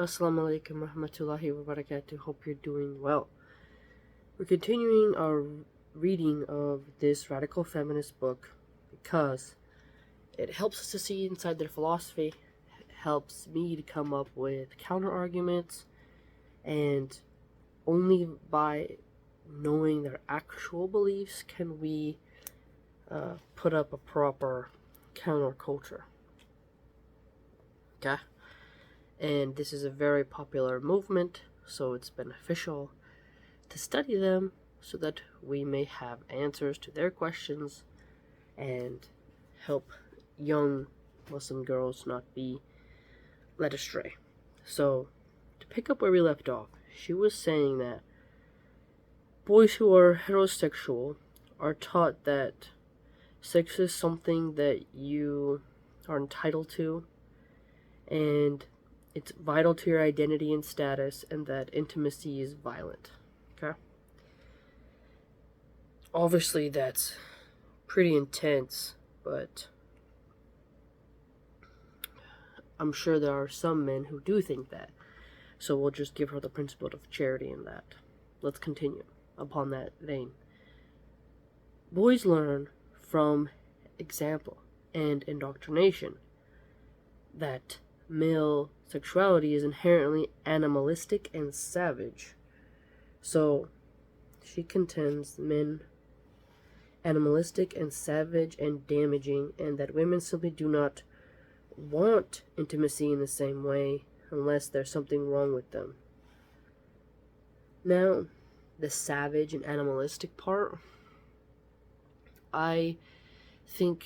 Assalamu alaikum rahmatullahi wa barakatuh. Hope you're doing well. We're continuing our reading of this radical feminist book because it helps us to see inside their philosophy, it helps me to come up with counter arguments, and only by knowing their actual beliefs can we put up a proper counterculture. Okay? And this is a very popular movement, so it's beneficial to study them so that we may have answers to their questions and help young Muslim girls not be led astray. So, to pick up where we left off, she was saying that boys who are heterosexual are taught that sex is something that you are entitled to, and it's vital to your identity and status, and that intimacy is violent. Okay? Obviously, that's pretty intense, but I'm sure there are some men who do think that. So we'll just give her the principle of charity in that. Let's continue upon that vein. Boys learn from example and indoctrination that male sexuality is inherently animalistic and savage. So, she contends men animalistic and savage and damaging, and that women simply do not want intimacy in the same way unless there's something wrong with them. Now, the savage and animalistic part, I think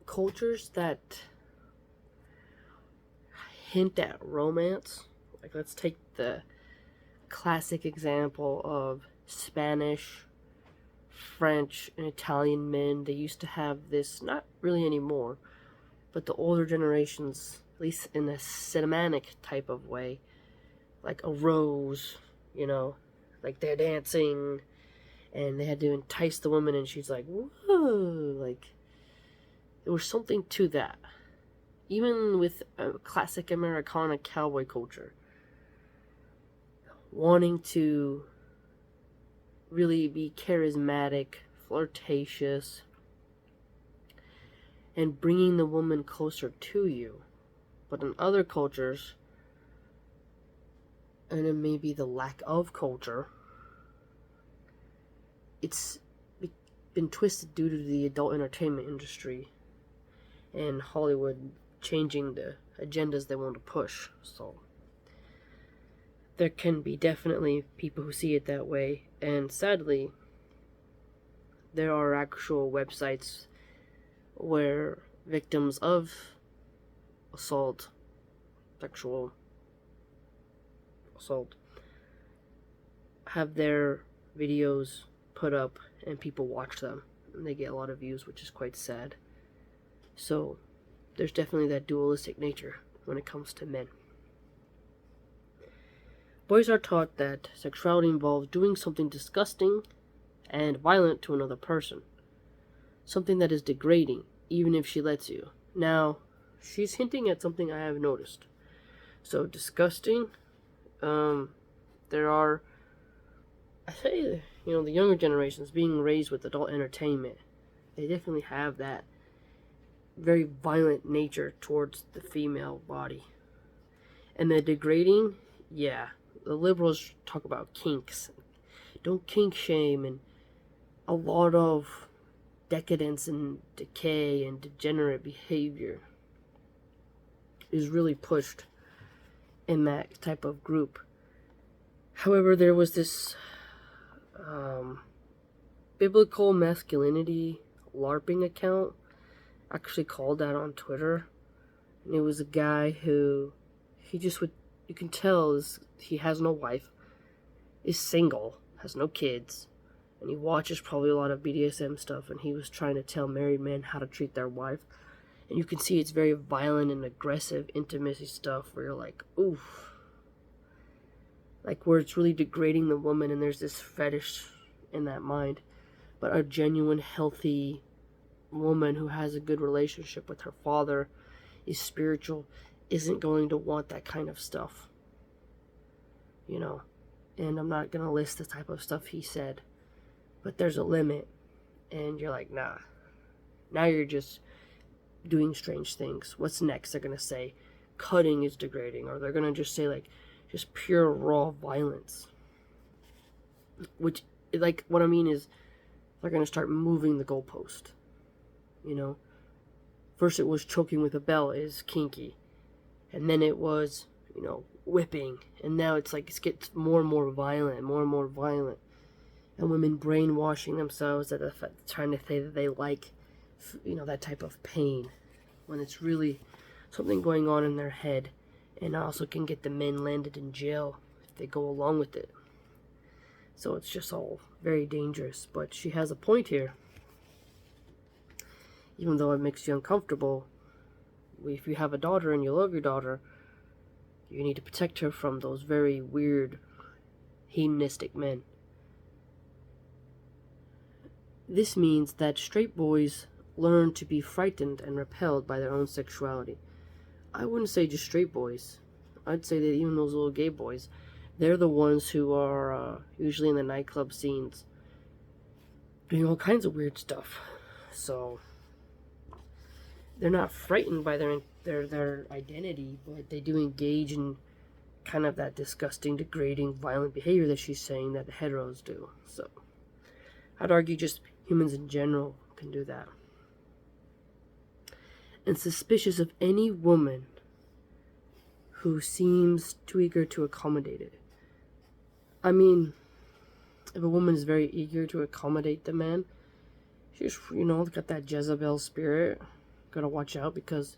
cultures that hint at romance, like let's take the classic example of Spanish, French, and Italian men. They used to have this, not really anymore, but the older generations, at least in a cinematic type of way, like a rose, like they're dancing and they had to entice the woman and she's like, whoa, like there was something to that. Even with a classic Americana cowboy culture, wanting to really be charismatic, flirtatious, and bringing the woman closer to you. But in other cultures, and it may be the lack of culture, it's been twisted due to the adult entertainment industry and Hollywood changing the agendas they want to push. So there can be definitely people who see it that way, and sadly there are actual websites where victims of assault, sexual assault, have their videos put up and people watch them and they get a lot of views, which is quite sad. So there's definitely that dualistic nature when it comes to men. Boys are taught that sexuality involves doing something disgusting and violent to another person. Something that is degrading, even if she lets you. Now, she's hinting at something I have noticed. So, disgusting, there are, I say, the younger generations being raised with adult entertainment, they definitely have that very violent nature towards the female body. And the degrading, yeah, the liberals talk about kinks. Don't kink shame, and a lot of decadence and decay and degenerate behavior is really pushed in that type of group. However, there was this biblical masculinity LARPing account actually called that on Twitter, and it was a guy who you can tell he has no wife, is single, has no kids, and he watches probably a lot of BDSM stuff, and he was trying to tell married men how to treat their wife, and you can see it's very violent and aggressive intimacy stuff where you're like, oof, like where it's really degrading the woman, and there's this fetish in that mind. But a genuine healthy woman who has a good relationship with her father, is spiritual, isn't going to want that kind of stuff, and I'm not going to list the type of stuff he said, but there's a limit, and you're like, nah, now you're just doing strange things. What's next? They're going to say cutting is degrading, or they're going to just say like just pure raw violence, which, like, what I mean is they're going to start moving the goalpost. First it was choking with a belt is kinky, and then it was whipping, and now it's like it gets more and more violent, and women brainwashing themselves that trying to say that they like that type of pain, when it's really something going on in their head, and also can get the men landed in jail if they go along with it. So it's just all very dangerous. But she has a point here. Even though it makes you uncomfortable, if you have a daughter and you love your daughter, you need to protect her from those very weird, hedonistic men. This means that straight boys learn to be frightened and repelled by their own sexuality. I wouldn't say just straight boys. I'd say that even those little gay boys, they're the ones who are usually in the nightclub scenes doing all kinds of weird stuff. So they're not frightened by their identity, but they do engage in kind of that disgusting, degrading, violent behavior that she's saying that the heteros do. So I'd argue just humans in general can do that. And suspicious of any woman who seems too eager to accommodate it. I mean, if a woman is very eager to accommodate the man, she's, got that Jezebel spirit. Gotta watch out, because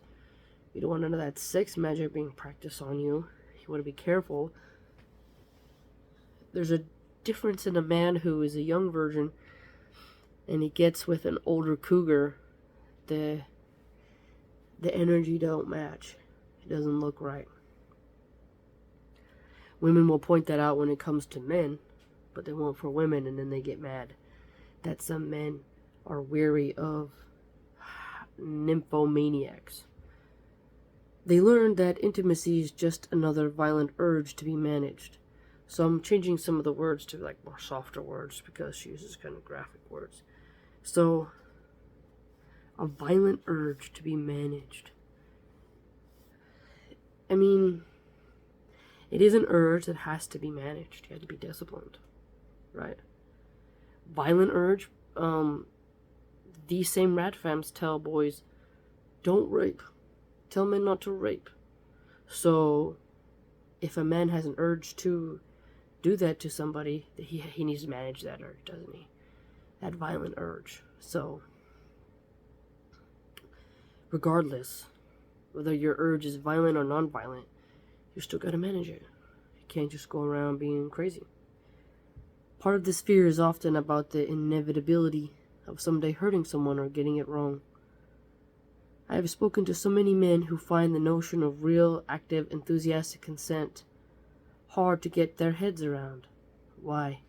you don't want none of that sex magic being practiced on you. You want to be careful. There's a difference in a man who is a young virgin and he gets with an older cougar. The energy don't match. It doesn't look right. Women will point that out when it comes to men, but they won't for women, and then they get mad that some men are weary of nymphomaniacs. They learned that intimacy is just another violent urge to be managed. So I'm changing some of the words to like more softer words because she uses kind of graphic words. So, a violent urge to be managed. I mean, it is an urge that has to be managed. You have to be disciplined, right? Violent urge, these same rat fams tell boys, don't rape. Tell men not to rape. So, if a man has an urge to do that to somebody, he needs to manage that urge, doesn't he? That violent urge. So, regardless, whether your urge is violent or non-violent, you still gotta manage it. You can't just go around being crazy. Part of this fear is often about the inevitability of someday hurting someone or getting it wrong. I have spoken to so many men who find the notion of real, active, enthusiastic consent hard to get their heads around. Why?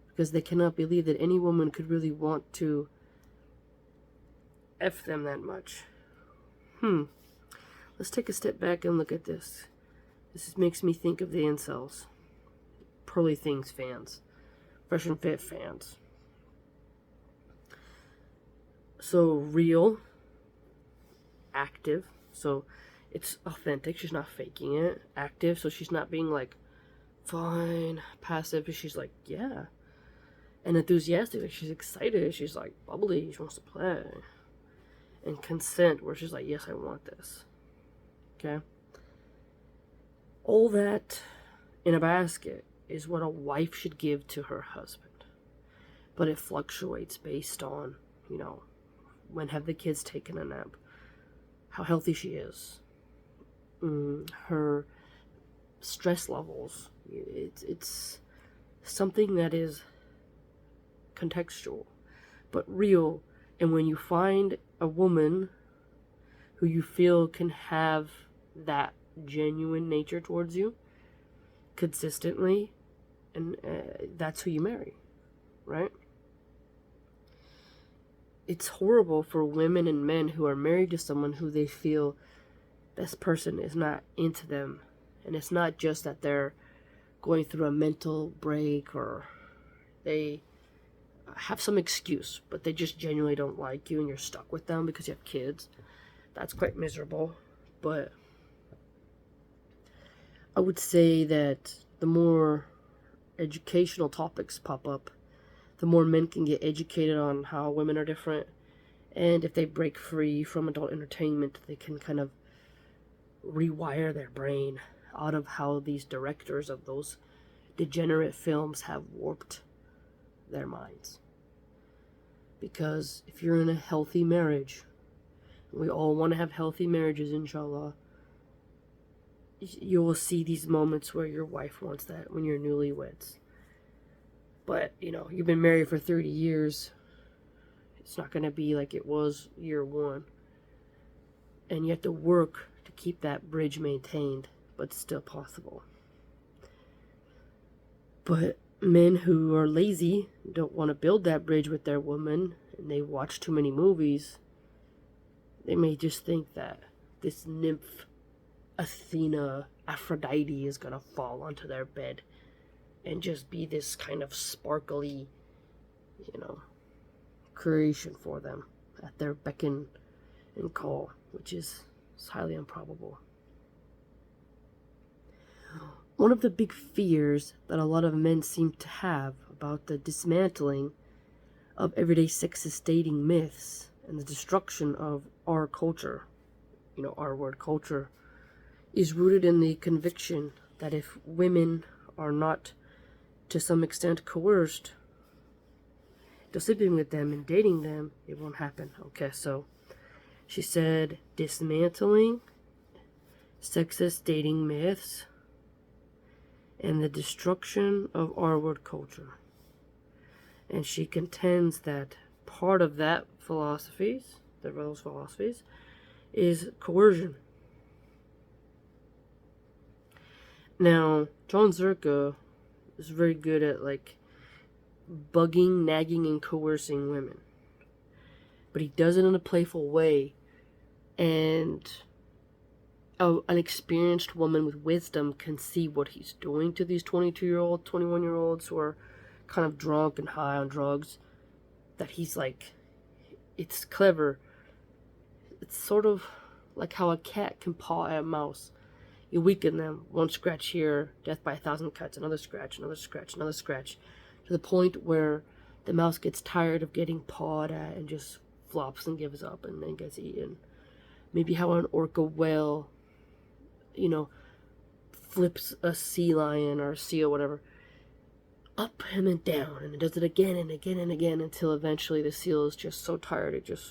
Because they cannot believe that any woman could really want to F them that much. Let's take a step back and look at this. This makes me think of the incels. Pearly Things fans. Fresh and Fit fans. So, real, active, so it's authentic, she's not faking it. Active, so she's not being like, fine, passive, she's like, yeah. And enthusiastic, like she's excited, she's like bubbly, she wants to play. And consent, where she's like, yes, I want this. Okay? All that in a basket is what a wife should give to her husband. But it fluctuates based on, when have the kids taken a nap, how healthy she is, her stress levels. It's something that is contextual, but real. And when you find a woman who you feel can have that genuine nature towards you consistently, and that's who you marry, right? It's horrible for women and men who are married to someone who they feel this person is not into them. And it's not just that they're going through a mental break or they have some excuse, but they just genuinely don't like you and you're stuck with them because you have kids. That's quite miserable. But I would say that the more educational topics pop up, the more men can get educated on how women are different. And if they break free from adult entertainment, they can kind of rewire their brain out of how these directors of those degenerate films have warped their minds. Because if you're in a healthy marriage, we all want to have healthy marriages, inshallah, you will see these moments where your wife wants that when you're newlyweds. But, you've been married for 30 years. It's not going to be like it was year one. And you have to work to keep that bridge maintained, but it's still possible. But men who are lazy, don't want to build that bridge with their woman, and they watch too many movies, they may just think that this nymph, Athena, Aphrodite is going to fall onto their bed and just be this kind of sparkly, creation for them at their beck and call, which is highly improbable. One of the big fears that a lot of men seem to have about the dismantling of everyday sexist dating myths and the destruction of our culture, our word culture, is rooted in the conviction that if women are not to some extent coerced to sleeping with them and dating them, it won't happen. Okay, so she said dismantling sexist dating myths and the destruction of our word culture. And she contends that part of those philosophies, is coercion. Now, John Zerka is very good at bugging, nagging, and coercing women. But he does it in a playful way. And an experienced woman with wisdom can see what he's doing to these 22-year-old, 21-year-olds who are kind of drunk and high on drugs. That he's it's clever. It's sort of like how a cat can paw at a mouse. You weaken them. One scratch here, death by 1,000 cuts. Another scratch, another scratch, another scratch. To the point where the mouse gets tired of getting pawed at and just flops and gives up and then gets eaten. Maybe how an orca whale, flips a sea lion or a seal, whatever, up and then down. And it does it again and again and again until eventually the seal is just so tired it just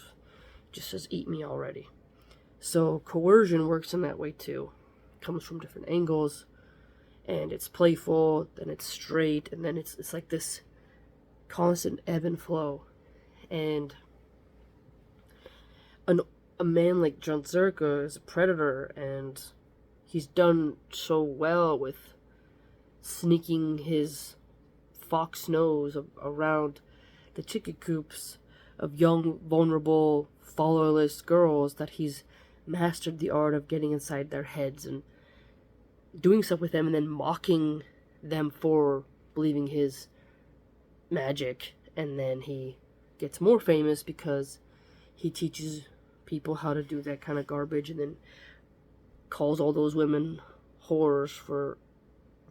says, eat me already. So coercion works in that way too. It comes from different angles. And it's playful, then it's straight, and then it's like this constant ebb and flow. And a man like John Zerka is a predator, and he's done so well with sneaking his fox nose around the chicken coops of young, vulnerable, followerless girls that he's mastered the art of getting inside their heads and doing stuff with them and then mocking them for believing his magic. And then he gets more famous because he teaches people how to do that kind of garbage and then calls all those women whores for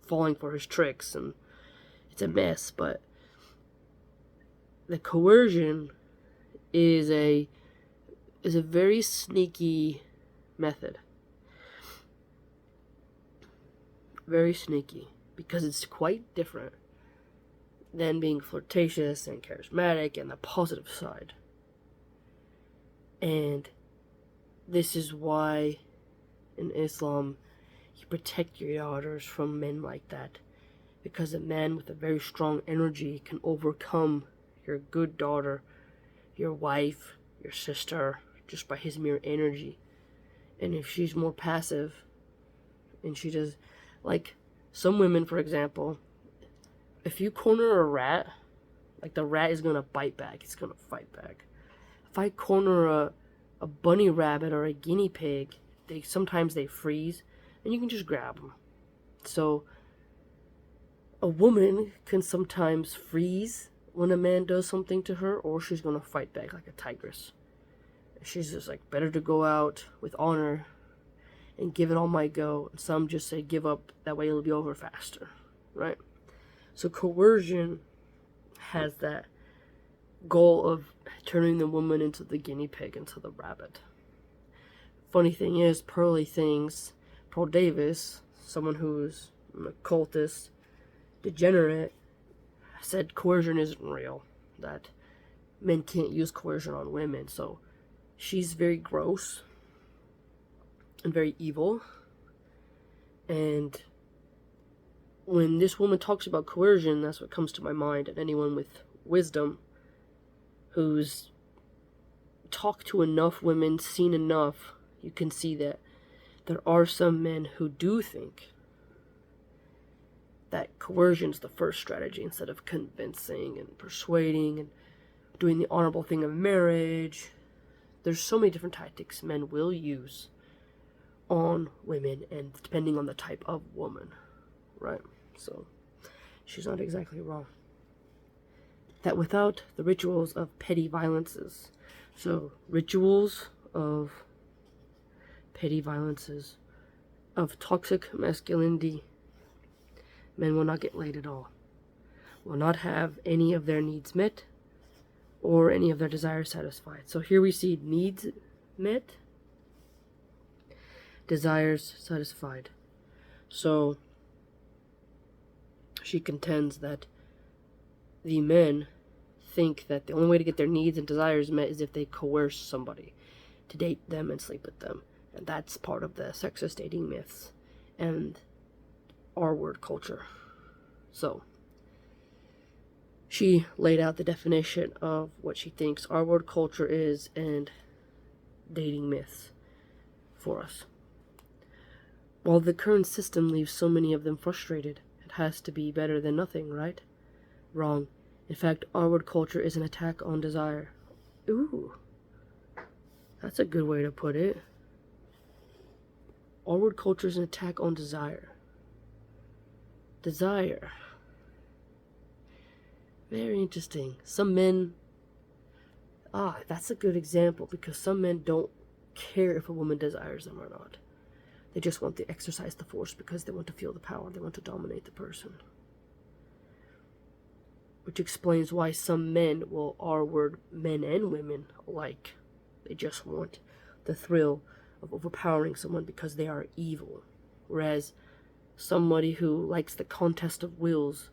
falling for his tricks. And it's a mess, but the coercion is a very sneaky method. Very sneaky, because it's quite different than being flirtatious and charismatic and the positive side. And this is why in Islam you protect your daughters from men like that, because a man with a very strong energy can overcome your good daughter, your wife, your sister, just by his mere energy. And if she's more passive and she does, some women, for example, if you corner a rat, the rat is going to bite back. It's going to fight back. If I corner a bunny rabbit or a guinea pig, sometimes they freeze, and you can just grab them. So a woman can sometimes freeze when a man does something to her, or she's gonna fight back like a tigress. She's just like, better to go out with honor and give it all my go. And some just say give up, that way it'll be over faster, right? So coercion has that goal of turning the woman into the guinea pig, into the rabbit. Funny thing is, Pearl Davis, someone who's an occultist, degenerate, said coercion isn't real, that men can't use coercion on women. So she's very gross and very evil. And when this woman talks about coercion, that's what comes to my mind. And anyone with wisdom who's talked to enough women, seen enough, you can see that there are some men who do think that coercion is the first strategy instead of convincing and persuading and doing the honorable thing of marriage. There's so many different tactics men will use on women, and depending on the type of woman, right? So she's not exactly wrong. That without the rituals of petty violences, so rituals of petty violences, of toxic masculinity, men will not get laid at all, will not have any of their needs met, or any of their desires satisfied. So here we see needs met, desires satisfied. So she contends that the men think that the only way to get their needs and desires met is if they coerce somebody to date them and sleep with them. And that's part of the sexist dating myths and R-word culture. So she laid out the definition of what she thinks R-word culture is and dating myths for us. While the current system leaves so many of them frustrated, it has to be better than nothing, right? Wrong. In fact, R-word culture is an attack on desire. Ooh, that's a good way to put it. R-word culture is an attack on desire. Desire. Very interesting. Some men... that's a good example, because some men don't care if a woman desires them or not. They just want to exercise the force because they want to feel the power. They want to dominate the person. Which explains why some men will R-word men and women alike. They just want the thrill of overpowering someone because they are evil. Whereas somebody who likes the contest of wills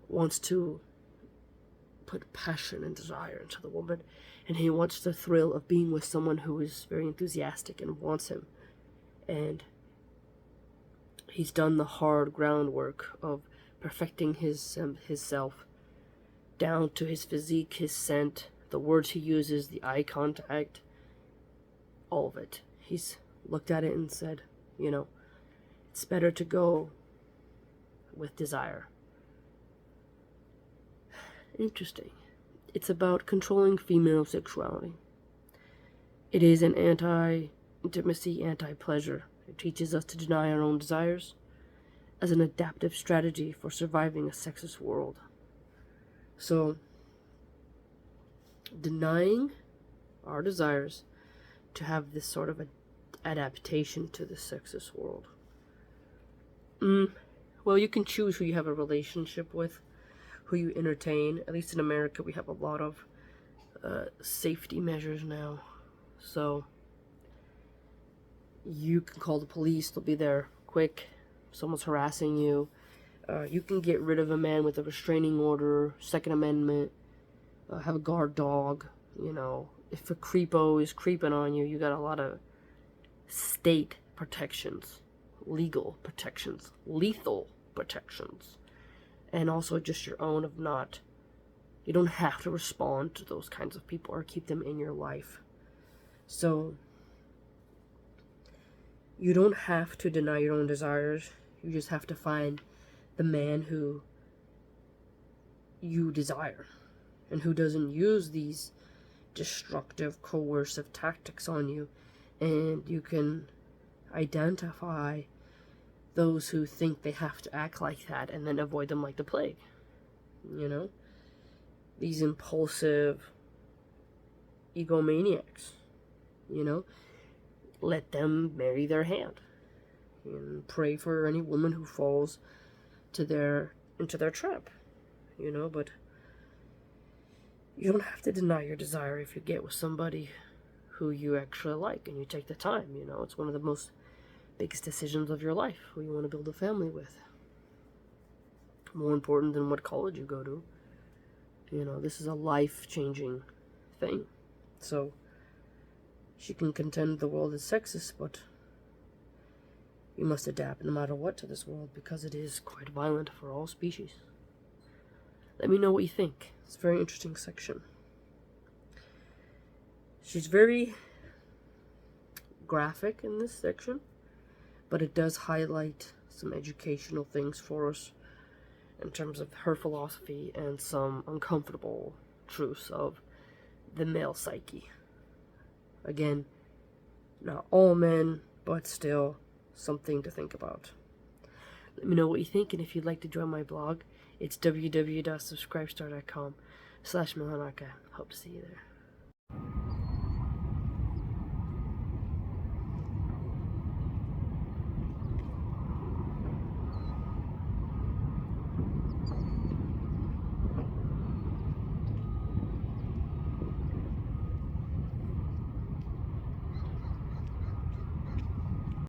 wants to put passion and desire into the woman, and he wants the thrill of being with someone who is very enthusiastic and wants him. And he's done the hard groundwork of perfecting his self down to his physique, his scent, the words he uses, the eye contact, all of it. He's looked at it and said, it's better to go with desire. Interesting. It's about controlling female sexuality. It is an anti-intimacy, anti-pleasure. It teaches us to deny our own desires as an adaptive strategy for surviving a sexist world. So, denying our desires to have this sort of adaptation to the sexist world. Well, you can choose who you have a relationship with, who you entertain. At least in America, we have a lot of safety measures now. So, you can call the police, they'll be there quick. Someone's harassing you. You can get rid of a man with a restraining order, Second Amendment, have a guard dog. If a creepo is creeping on you, you got a lot of state protections, legal protections, lethal protections, and also just your own of you don't have to respond to those kinds of people or keep them in your life. So, you don't have to deny your own desires. You just have to find the man who you desire and who doesn't use these destructive, coercive tactics on you, and you can identify those who think they have to act like that and then avoid them like the plague. You know? These impulsive egomaniacs. You know? Let them marry their hand. And pray for any woman who falls into their trap. You know, but you don't have to deny your desire if you get with somebody who you actually like and you take the time. You know, it's one of the most biggest decisions of your life, who you want to build a family with. More important than what college you go to. You know, this is a life-changing thing. So, she can contend the world is sexist, but you must adapt no matter what to this world, because it is quite violent for all species. Let me know what you think. It's a very interesting section. She's very graphic in this section, but it does highlight some educational things for us in terms of her philosophy and some uncomfortable truths of the male psyche. Again, not all men, but still something to think about. Let me know what you think, and if you'd like to join my blog, it's www.subscribestar.com/Milahan. Hope to see you there.